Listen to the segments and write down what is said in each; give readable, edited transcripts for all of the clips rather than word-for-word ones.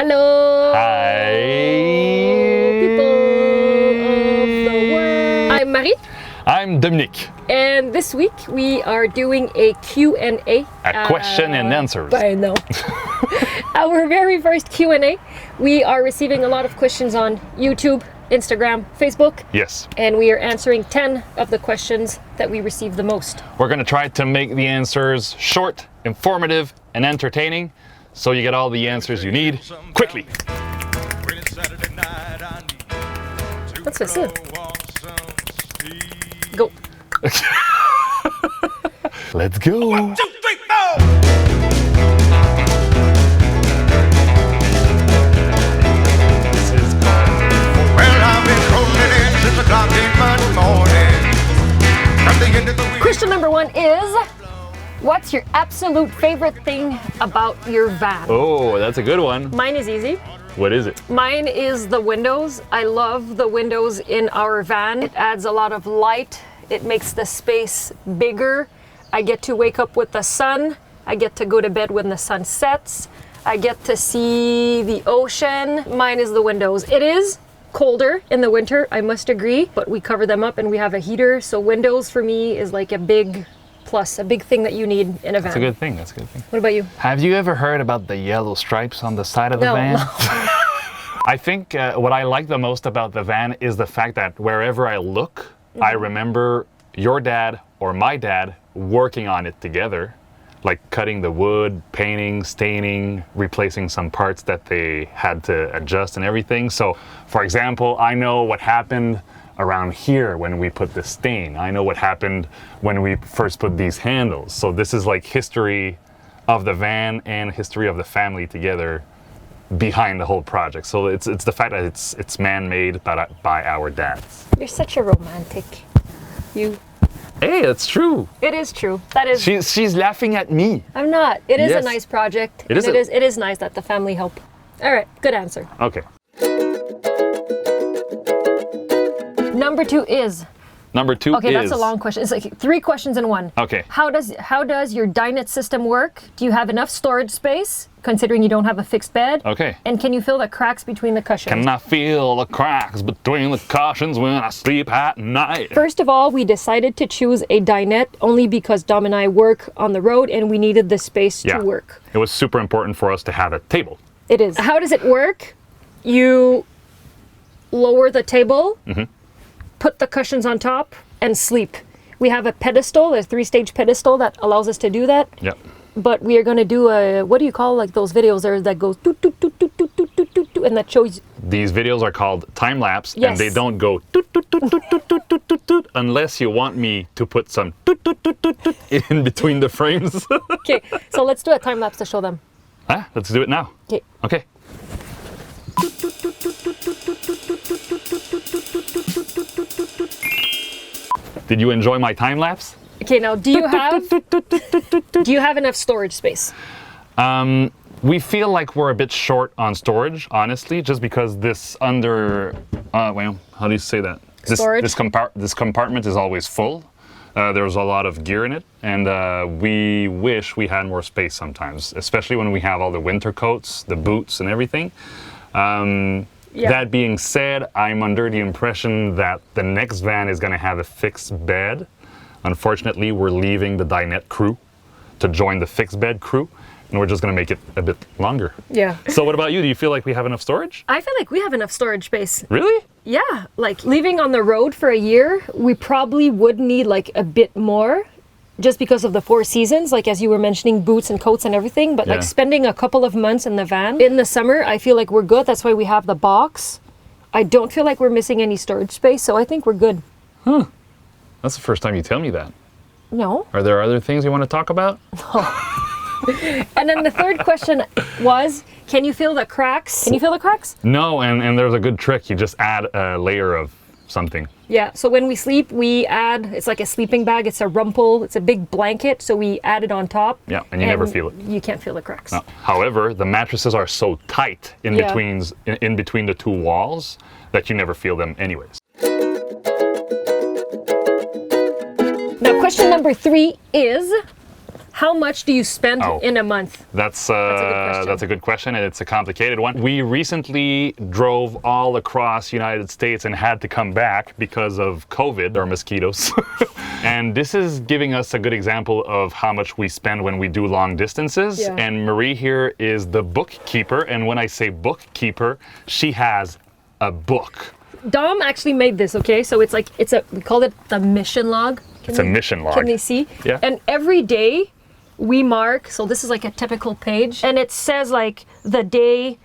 Hello! Hi! People of the world. I'm Marie. I'm Dominique. And this week we are doing a Q&A. A question and answers. I know. Our very first Q&A. We are receiving a lot of questions on YouTube, Instagram, Facebook. Yes. And we are answering 10 of the questions that we receive the most. We're going to try to make the answers short, informative, and entertaining, so you get all the answers you need quickly. That's what I said. Go. Let's go. 1, 2, 3, 4. Well, I've been rolling in since the clock came Monday morning. From the end of the week. Question number 1 is, what's your absolute favorite thing about your van? Oh, that's a good one. Mine is easy. What is it? Mine is the windows. I love the windows in our van. It adds a lot of light. It makes the space bigger. I get to wake up with the sun. I get to go to bed when the sun sets. I get to see the ocean. Mine is the windows. It is colder in the winter, I must agree, but we cover them up and we have a heater. So windows for me is like a big plus, a big thing that you need in a van. That's a good thing. That's a good thing. What about you? Have you ever heard about the yellow stripes on the side of the van? No. I think what I like the most about the van is the fact that wherever I look, I remember your dad or my dad working on it together, like cutting the wood, painting, staining, replacing some parts that they had to adjust and everything. So, for example, I know what happened around here when we put the stain. I know what happened when we first put these handles. So this is like history of the van and history of the family together behind the whole project. So it's the fact that it's man-made by our dads. You're such a romantic. You. Hey, that's true. It is true. That is. She's laughing at me. I'm not. It is Yes. a nice project. It is and it is nice that the family help. All right, good answer. Okay. Number 2 is. Number 2 Okay, is. that's a long question. It's like 3 questions in one. Okay. How does your Dinette system work? Do you have enough storage space, considering you don't have a fixed bed? Okay. And can you feel the cracks between the cushions? Can I feel the cracks between the cushions when I sleep at night? First of all, we decided to choose a Dinette only because Dom and I work on the road and we needed the space Yeah. to work. It was super important for us to have a table. It is. How does it work? You lower the table, put the cushions on top, and sleep. We have a pedestal, a 3-stage pedestal that allows us to do that. Yep. But we are going to do a, what do you call like those videos there that goes toot, toot, toot, toot, toot, toot, toot, toot, toot, and that shows. These videos are called time lapse, Yes. and they don't go toot, toot, toot, toot, toot, toot, toot, toot, toot, unless you want me to put some toot, toot, toot, toot, toot in between the frames. Okay, so let's do a time lapse to show them. Huh? Let's do it now. Okay. Okay. Did you enjoy my time lapse? Okay, now do you have enough storage space? We feel like we're a bit short on storage, honestly, just because this well, how do you say that? Storage? This compartment is always full. There's a lot of gear in it, and we wish we had more space sometimes, especially when we have all the winter coats, the boots, and everything. Yeah. That being said, I'm under the impression that the next van is going to have a fixed bed. Unfortunately, we're leaving the Dinette crew to join the fixed bed crew, and we're just going to make it a bit longer. Yeah. So what about you? Do you feel like we have enough storage? I feel like we have enough storage space. Really? Yeah, like leaving on the road for a year, we probably would need like a bit more just because of the 4 seasons, like as you were mentioning, boots and coats and everything, but Yeah. like spending a couple of months in the van in the summer, I feel like we're good. That's why we have the box. I don't feel like we're missing any storage space, so I think we're good. That's the first time you tell me that. No. Are there other things you want to talk about? And then the third question was, can you feel the cracks? Can you feel the cracks? No, and there's a good trick. You just add a layer of something. Yeah, so when we sleep, we add, it's like a sleeping bag, it's a rumple, it's a big blanket, so we add it on top. Yeah, and you never feel it. You can't feel the cracks. No. However, the mattresses are so tight in Yeah. between the 2 walls that you never feel them anyways. Now, question number 3 is, How much do you spend Oh. in a month? That's question. that's a good question, and it's a complicated one. We recently drove all across United States and had to come back because of COVID or mosquitoes. And this is giving us a good example of how much we spend when we do long distances. Yeah. And Marie here is the bookkeeper, and when I say bookkeeper, she has a book. Dom actually made this, okay? So it's like, we call it the mission log. It's a mission log. Can they see? Yeah. And every day we mark, so this is like a typical page, and it says like the day,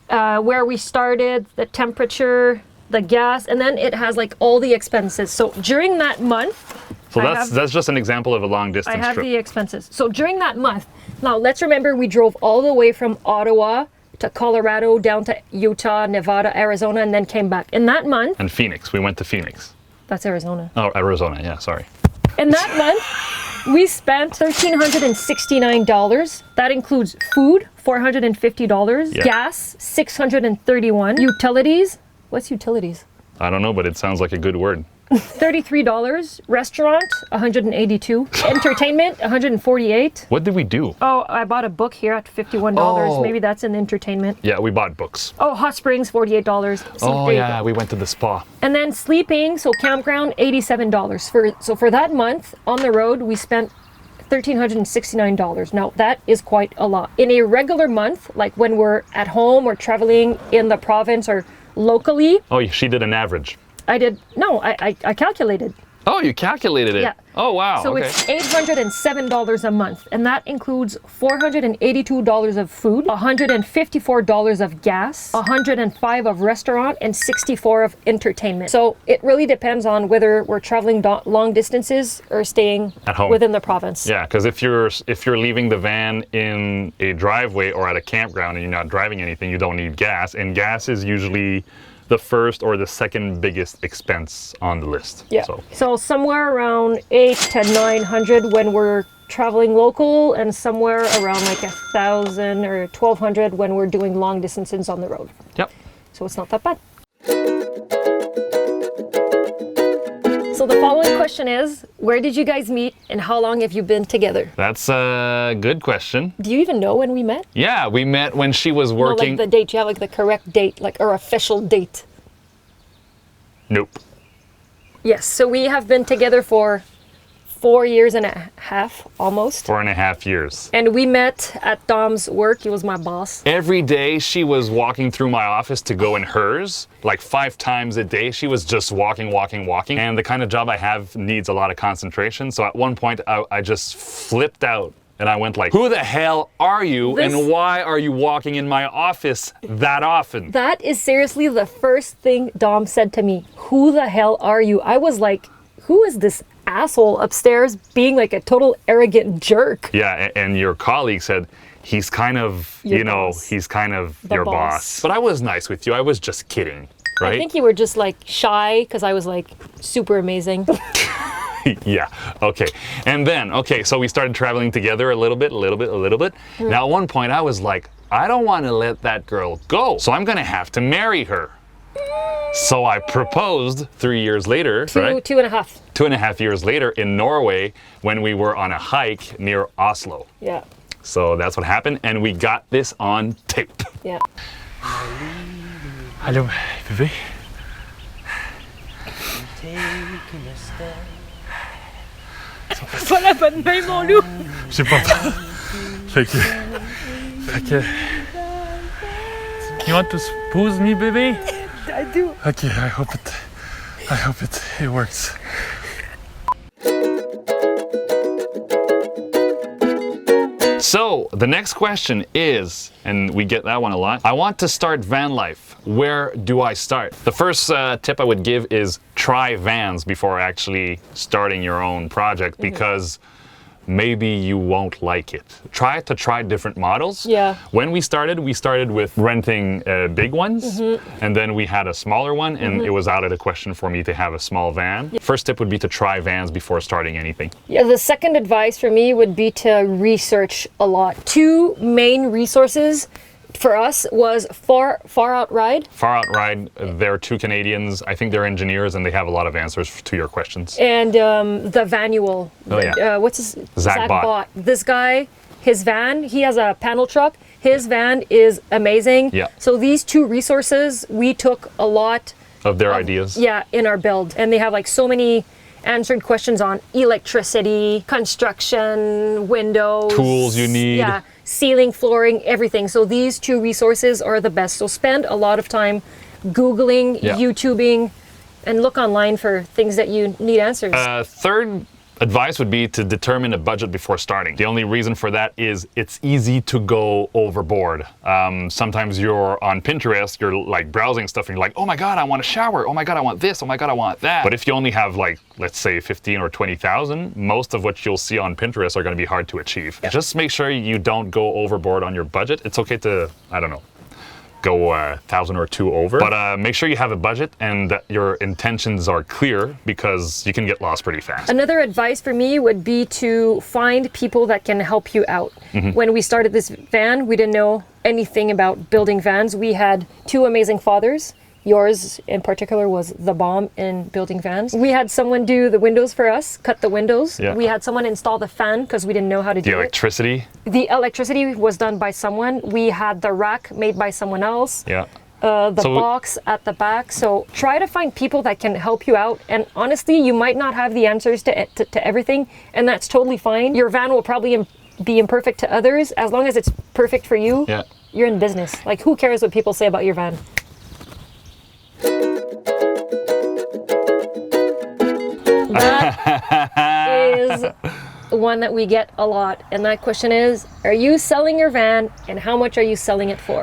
where we started, the temperature, the gas, and then it has like all the expenses. So during that month, So that's just an example of a long I distance have trip. the expenses. So during that month, now let's remember we drove all the way from Ottawa to Colorado, down to Utah, Nevada, Arizona, and then came back. In that month, And Phoenix, we went to Phoenix. that's Arizona. Oh, Arizona, yeah, sorry. In that month, we spent $1,369. That includes food, $450, Yeah. gas, $631, utilities. What's utilities? I don't know, but it sounds like a good word. $33, restaurant, $182, entertainment, $148. What did we do? Oh, I bought a book here at $51. Oh. Maybe that's an entertainment. Yeah, we bought books. Oh, hot springs, $48. See, Oh there you yeah, go. we went to the spa. And then sleeping, so campground, $87. So for that month on the road, we spent $1,369. Now that is quite a lot. In a regular month, like when we're at home or traveling in the province or locally, Oh, she did an average. I calculated. Oh, you calculated it. Yeah. Oh wow. So okay. it's $807 a month, and that includes $482 of food, $154 of gas, $105 of restaurant, and $64 of entertainment. So it really depends on whether we're traveling long distances or staying At home. within the province. Yeah, because if you're leaving the van in a driveway or at a campground and you're not driving anything, you don't need gas, and gas is usually the first or the second biggest expense on the list. Yeah. So So somewhere around 800 to 900 when we're traveling local, and somewhere around like 1,000 or 1,200 when we're doing long distances on the road. yep. So it's not that bad. So the following question is, where did you guys meet and how long have you been together? That's a good question. Do you even know when we met? Yeah, we met when she was No, working. like the date. You have like the correct date, like our official date. Nope. Yes, so we have been together for 4 years and a half, almost. 4.5 years. And we met at Dom's work. He was my boss. Every day she was walking through my office to go in hers, like 5 times a day. She was just walking. And the kind of job I have needs a lot of concentration. So at one point I just flipped out and I went like, who the hell are you and why are you walking in my office that often? That is seriously the first thing Dom said to me. Who the hell are you? I was like, who is this asshole upstairs being like a total arrogant jerk? Yeah, and your colleague said, he's kind of, Your boss. he's kind of The your boss. boss. But I was nice with you. I was just kidding, right? I think you were just like shy because I was like super amazing. Yeah, okay. And then, so we started traveling together a little bit. Now, at one point, I was like, I don't want to let that girl go, so I'm going to have to marry her. So I proposed 3 years later, right? 2.5. 2.5 years later in Norway when we were on a hike near Oslo. Yeah. So that's what happened, and we got this on tape. Yeah. Allô, bébé? Pas la bonne main, mon loup. J'ai pas peur. Fait que... You want to spoon me, baby? I do. Okay, I hope it works. So the next question is, and we get that one a lot, I want to start van life. Where do I start? The first tip I would give is try vans before actually starting your own project, because maybe you won't like it. Try different models. Yeah. When we started with renting big ones, and then we had a smaller one, and it was out of the question for me to have a small van. First tip would be to try vans before starting anything. Yeah, the second advice for me would be to research a lot. 2 main resources for us was Far Out Ride. Far Out Ride, they're two Canadians. I think they're engineers and they have a lot of answers to your questions. And the Vanual. Oh, yeah. What's his? Zach Bott. This guy, his van, he has a panel truck. His van is amazing. Yeah. So these two resources, we took a lot Of their ideas. Yeah, in our build. And they have like so many answered questions on electricity, construction, windows. Tools you need. Yeah, ceiling, flooring, everything. So these two resources are the best. So spend a lot of time Googling, Yeah. YouTubing, and look online for things that you need answers. Third advice would be to determine a budget before starting. The only reason for that is it's easy to go overboard. Sometimes you're on Pinterest, you're like browsing stuff and you're like, oh my God, I want a shower. Oh my God, I want this. Oh my God, I want that. But if you only have like, let's say 15 or 20,000, most of what you'll see on Pinterest are going to be hard to achieve. Yeah. Just make sure you don't go overboard on your budget. It's okay to, I don't know, go 1,000 or two over, but make sure you have a budget and that your intentions are clear because you can get lost pretty fast. Another advice for me would be to find people that can help you out. When we started this van, we didn't know anything about building vans. We had two amazing fathers. Yours in particular was the bomb in building vans. We had someone do the windows for us, cut the windows. Yeah. We had someone install the fan because we didn't know how to do The it. electricity. The electricity was done by someone. We had the rack made by someone else. Yeah. The So- box at the back. So try to find people that can help you out. And honestly, you might not have the answers to everything, and that's totally fine. Your van will probably be imperfect to others. As long as it's perfect for you, Yeah. you're in business. Like, who cares what people say about your van? That is one that we get a lot. And that question is, are you selling your van and how much are you selling it for?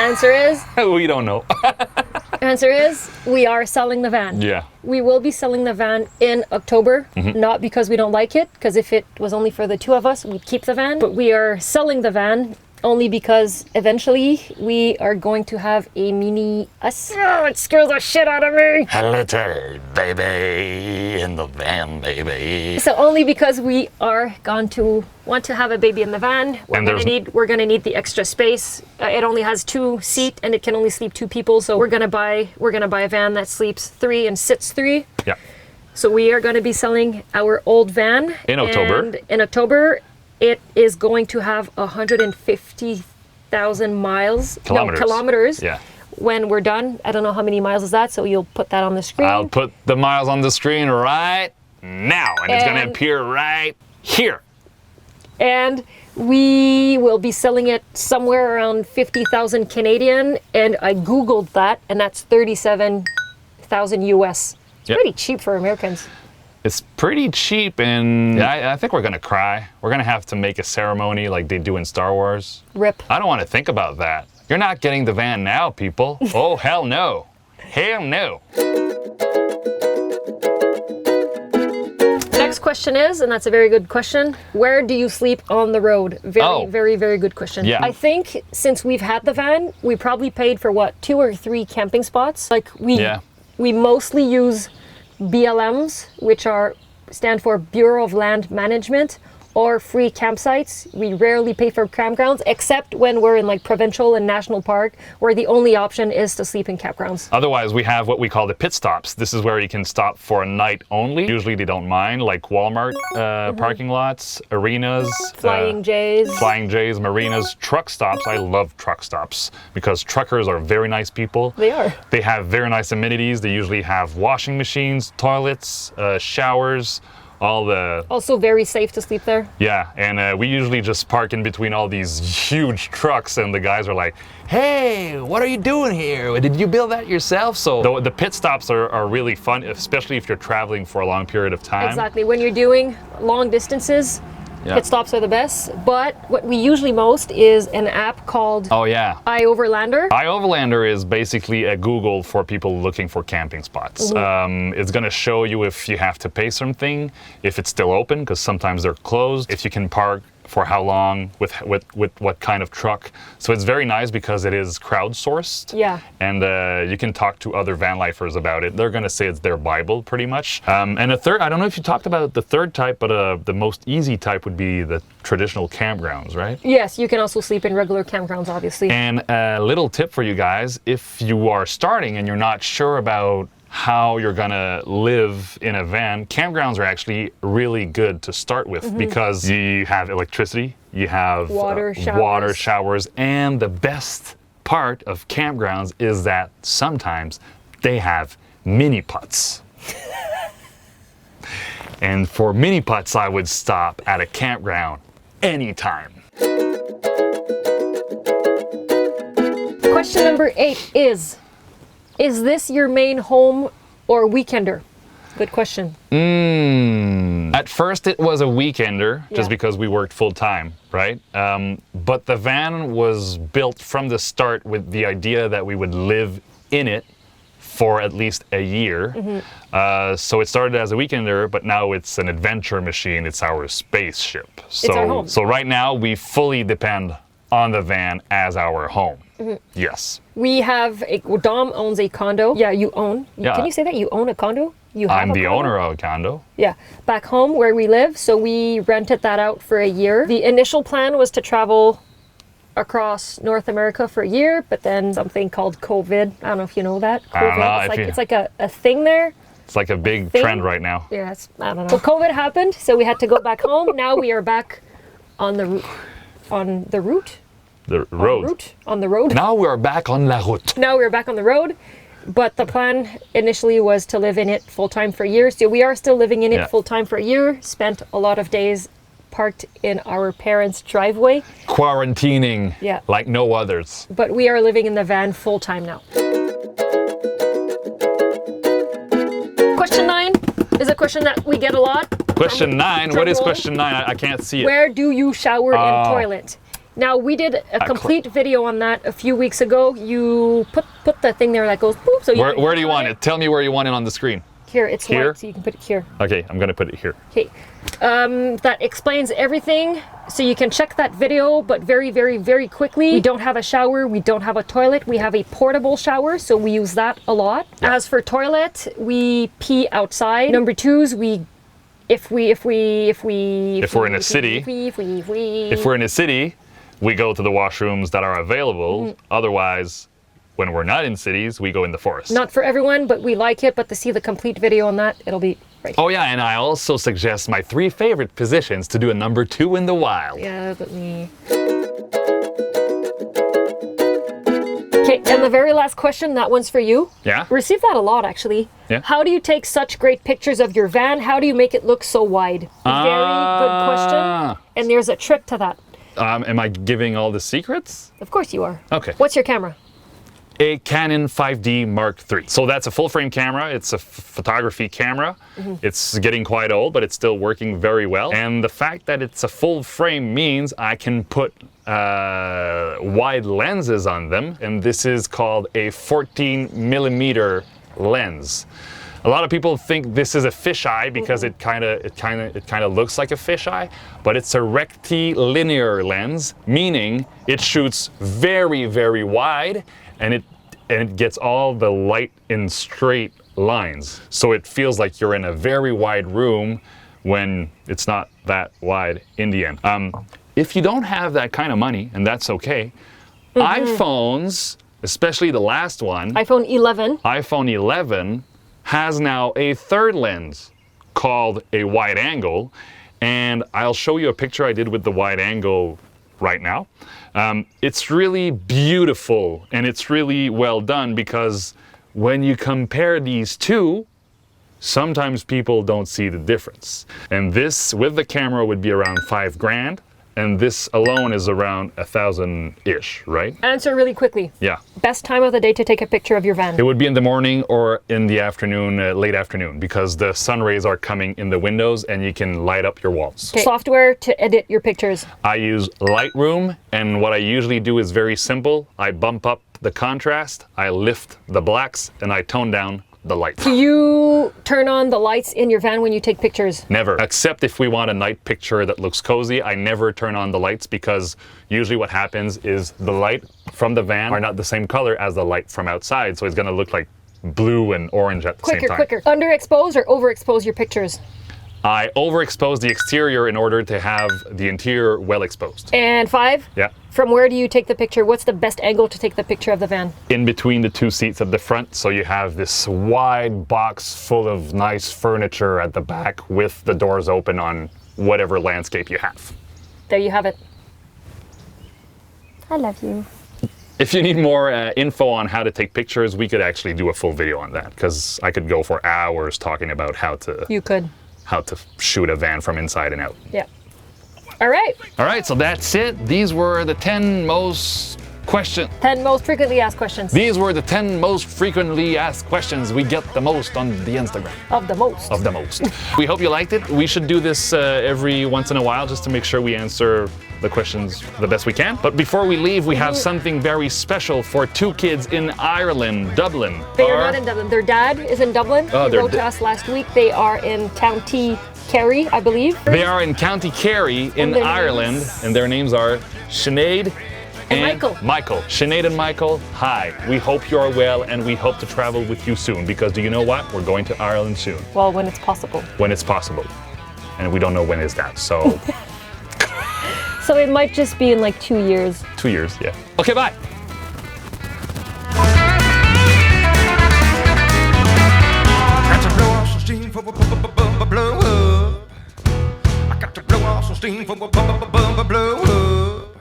Answer is, We don't know. we are selling the van. Yeah. We will be selling the van in October, not because we don't like it, because if it was only for the two of us, we'd keep the van. But we are selling the van only because eventually we are going to have a mini us. Oh, it scares the shit out of me. A little baby in the van, baby. So only because we are going to want to have a baby in the van, And there's- we're gonna need the extra space. It only has 2 seats and it can only sleep 2 people. So we're gonna buy a van that sleeps 3 and sits 3. Yeah. So we are going to be selling our old van In October. And in October, it is going to have 150,000 miles. Kilometers. No, kilometers. Yeah. When we're done, I don't know how many miles is that, so you'll put that on the screen. I'll put the miles on the screen right now, and it's going to And- appear right here. And we will be selling it somewhere around 50,000 Canadian, and I Googled that, and that's 37,000 US. It's Yep. pretty cheap for Americans. It's pretty cheap, and I think we're going to cry. We're going to have to make a ceremony like they do in Star Wars. Rip. I don't want to think about that. You're not getting the van now, people. Oh, hell no. Hell no. Next question is, and that's a very good question, where do you sleep on the road? Oh. Very, very good question. Yeah. I think since we've had the van, we probably paid for 2 or 3 camping spots. Like we mostly use BLMs, which stand for Bureau of Land Management, or free campsites. We rarely pay for campgrounds, except when we're in like provincial and national park, where the only option is to sleep in campgrounds. Otherwise, we have what we call the pit stops. This is where you can stop for a night only. Usually they don't mind, like Walmart parking lots, arenas. Flying J's. Flying J's, marinas, truck stops. I love truck stops because truckers are very nice people. They are. They have very nice amenities. They usually have washing machines, toilets, showers, all the... Also very safe to sleep there. Yeah, and we usually just park in between all these huge trucks and the guys are like, hey, what are you doing here? Did you build that yourself? So the pit stops are really fun, especially if you're traveling for a long period of time. Exactly. When you're doing long distances, Yeah. pit stops are the best. But what we usually most is an app called Oh yeah. iOverlander. iOverlander is basically a Google for people looking for camping spots. It's going to show you if you have to pay something, if it's still open, because sometimes they're closed, if you can park for how long, with what kind of truck. So it's very nice because it is crowdsourced. Yeah. And you can talk to other van lifers about it. They're going to say it's their Bible, pretty much. And a third, I don't know if you talked about the third type, but the most easy type would be the traditional campgrounds, right? Yes, you can also sleep in regular campgrounds, obviously. And a little tip for you guys, if you are starting and you're not sure about how you're gonna live in a van, campgrounds are actually really good to start with because you have electricity, you have water showers, and the best part of campgrounds is that sometimes they have mini putts. And for mini putts, I would stop at a campground anytime. Question number 8 is this your main home or weekender? Good question. At first it was a weekender, just Yeah. because we worked full time, right? But the van was built from the start with the idea that we would live in it for at least a year. So it started as a weekender, but now it's an adventure machine. It's our spaceship. So, our home. So right now we fully depend on the van as our home. Yes. We have Dom owns a condo. Yeah, you own. Yeah. Can you say that? You own a condo? You have I'm a the condo? owner of a condo. Yeah, back home where we live. So we rented that out for a year. The initial plan was to travel across North America for a year, but then something called COVID. I don't know if you know that. I don't COVID. know It's if like you- it's like a thing there. It's like a big Thing? trend right now. Yeah, I don't know. So COVID happened, so we had to go back home. Now we are back on the route. On the route? The road. On the road. Now we're back on la route. Now we're back on the road, but the plan initially was to live in it full time for a year. So we are still living in it Yeah. full time for a year. Spent a lot of days parked in our parents' driveway, Quarantining Yeah. like no others. but we are living in the van full time now. Question 9 is a question that we get a lot. Question 9. What is roll. question 9? I can't see it. Where do you shower and toilet? Now we did a complete video on that a few weeks ago. You put the thing there that goes boop. So you Where do you want it? Tell me where you want it on the screen. Here, it's Here? white, so you can put it here. Okay, I'm gonna put it here. Okay, that explains everything. So you can check that video, but very, very, very quickly. We don't have a shower. We don't have a toilet. We have a portable shower, so we use that a lot. Yeah. As for toilet, we pee outside. Number 2s, if we're in a city, If we're in a city, we go to the washrooms that are available. Otherwise, when we're not in cities, we go in the forest. Not for everyone, but we like it. But to see the complete video on that, it'll be right. Oh yeah, and I also suggest my 3 favorite positions to do a number 2 in the wild. Yeah, but me. Okay, and the very last question, that one's for you. Yeah? Received that a lot, actually. Yeah. How do you take such great pictures of your van? How do you make it look so wide? Very good question. And there's a trick to that. Am I giving all the secrets? Of course you are. Okay. What's your camera? A Canon 5D Mark III. So that's a full frame camera. It's a photography camera. It's getting quite old, but it's still working very well. And the fact that it's a full frame means I can put wide lenses on them. And this is called a 14 millimeter lens. A lot of people think this is a fisheye because it kind of looks like a fisheye, but it's a rectilinear lens, meaning it shoots very, very wide, and it gets all the light in straight lines. So it feels like you're in a very wide room when it's not that wide in the end. If you don't have that kind of money, and that's okay, iPhones, especially the last one, iPhone 11. iPhone 11 has now a third lens called a wide angle, and I'll show you a picture I did with the wide angle right now. It's really beautiful and it's really well done because when you compare these two, sometimes people don't see the difference. And this with the camera would be around $5,000, and this alone is around 1,000-ish, right? Answer really quickly. Yeah. Best time of the day to take a picture of your van. It would be in the morning or in the afternoon, late afternoon, because the sun rays are coming in the windows and you can light up your walls. Okay. Software to edit your pictures. I use Lightroom, and what I usually do is very simple. I bump up the contrast, I lift the blacks, and I tone down the light. Do you turn on the lights in your van when you take pictures? Never. Except if we want a night picture that looks cozy, I never turn on the lights because usually what happens is the light from the van are not the same color as the light from outside, so it's gonna look like blue and orange at the same time. Quicker. Underexpose or overexpose your pictures? I overexpose the exterior in order to have the interior well exposed. And 5? Yeah. From where do you take the picture? What's the best angle to take the picture of the van? In between the two seats at the front, so you have this wide box full of nice furniture at the back with the doors open on whatever landscape you have. There you have it. I love you. If you need more info on how to take pictures, we could actually do a full video on that, because I could go for hours talking about how to shoot a van from inside and out. Yeah. All right. All right, so that's it. These were the 10 most questions. 10 most frequently asked questions. These were the 10 most frequently asked questions we get the most on the Instagram. Of the most. Of the most. We hope you liked it. We should do this every once in a while just to make sure we answer the questions the best we can. But before we leave, we have something very special for 2 kids in Ireland, Dublin. They are not in Dublin. Their dad is in Dublin. Oh, he wrote to us last week. They are in County Kerry, I believe. They are in County Kerry in Ireland, and their names are Sinead and Michael. Sinead and Michael, hi. We hope you are well, and we hope to travel with you soon, because do you know what? We're going to Ireland soon. Well, when it's possible. When it's possible. And we don't know when is that, so... So it might just be in like 2 years. 2 years, yeah. Okay, bye. Got to blow off some steam for blow up. I got to blow off some steam for blow up.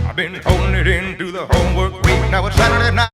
I've been holding it in through the whole work week. Now it's Saturday night.